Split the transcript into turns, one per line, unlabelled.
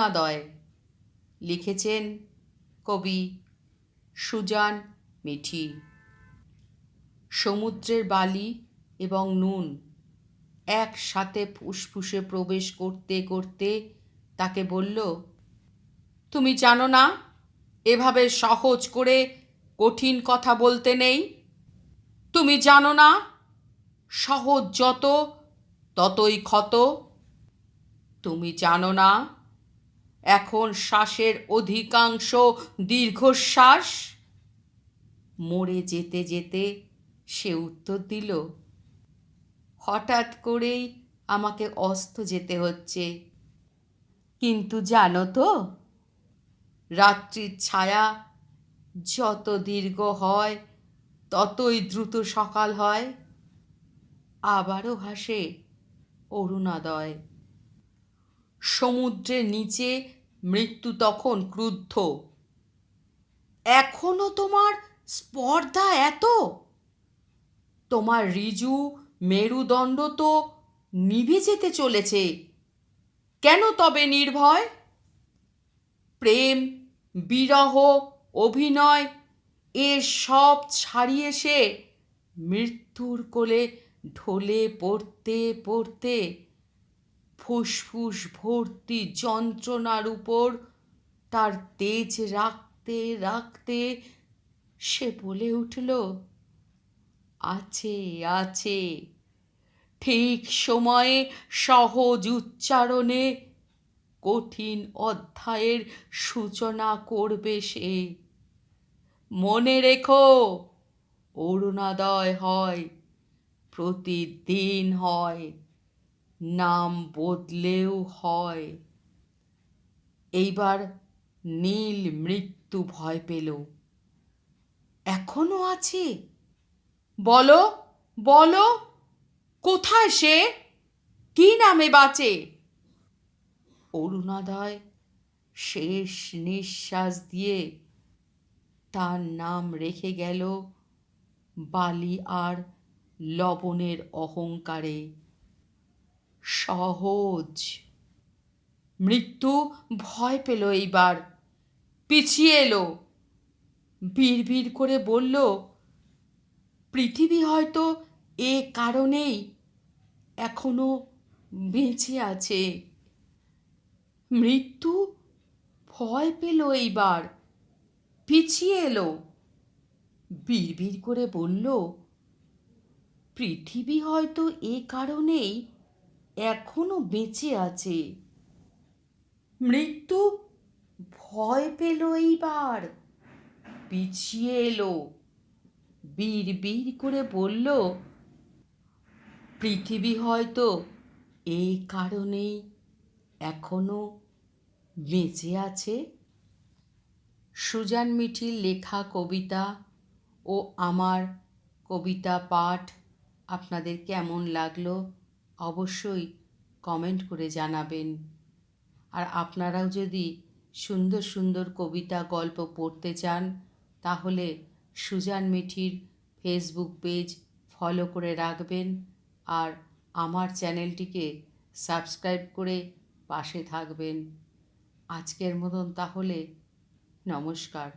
অরুণোদয়। লিখেছেন কবি সুজান মিঠি। সমুদ্রের বালি এবং নুন একসাথে ফুসফুসে প্রবেশ করতে করতে তাকে বলল, তুমি জানো না এভাবে সহজ করে কঠিন কথা বলতে নেই? তুমি জানো না সহজ যত ততই ক্ষত? তুমি জানো না এখন শ্বাসের অধিকাংশ দীর্ঘশ্বাস? মরে যেতে যেতে সে উত্তর দিল, হঠাৎ করেই আমাকে অস্ত যেতে হচ্ছে, কিন্তু জানো তো রাত্রির ছায়া যত দীর্ঘ হয় ততই দ্রুত সকাল হয়। আবারও হাসে অরুণোদয়। সমুদ্রের নিচে মৃত্যু তখন ক্রুদ্ধ, এখনো তোমার স্পর্ধা এত? তোমার ঋজু মেরুদণ্ড তো নিভে যেতে চলেছে, কেন তবে নির্ভয়? প্রেম, বিরহ, অভিনয় এ সব ছাড়িয়ে সে মৃত্যুর কোলে ঢলে পড়তে পড়তে ফুসফুস ভর্তি যন্ত্রণার উপর তার তেজ রাখতে রাখতে সে বলে উঠল, আছে আছে, ঠিক সময়ে সহজ উচ্চারণে কঠিন অধ্যায়ের সূচনা করবে সে। মনে রেখো, অরুণোদয় হয়, প্রতিদিন হয়, নাম বদলেও হয়। এইবার নীল মৃত্যু ভয় পেল। এখনো আছে? বলো বলো, কোথায় সে? কি নামে বাঁচে? অরুণোদয় শেষ নিঃশ্বাস দিয়ে তার নাম রেখে গেল বালি আর লবণের অহংকারে, সহজ। মৃত্যু ভয় পেল, এইবার পিছিয়ে এলো, বিড়বিড় করে বলল, পৃথিবী হয়তো এ কারণেই এখনো বেঁচে আছে। মৃত্যু ভয় পেল, এইবার পিছিয়ে এলো, বিড়বিড় করে বলল, পৃথিবী হয়তো এ কারণেই এখনো বেঁচে আছে। মৃত্যু ভয় পেল, এইবার পিছিয়ে এলো, বিড়বিড় করে বলল, পৃথিবী হয়তো এই কারণেই এখনো বেঁচে আছে। সুজান মিঠির লেখা কবিতা ও আমার কবিতা পাঠ আপনাদের কেমন লাগলো অবশ্যই কমেন্ট করে জানাবেন। আর আপনারাও যদি সুন্দর সুন্দর কবিতা গল্প পড়তে চান তাহলে সুজান মিঠির ফেসবুক পেজ ফলো করে রাখবেন আর আমার চ্যানেলটিকে সাবস্ক্রাইব করে পাশে থাকবেন। আজকের মতন তাহলে নমস্কার।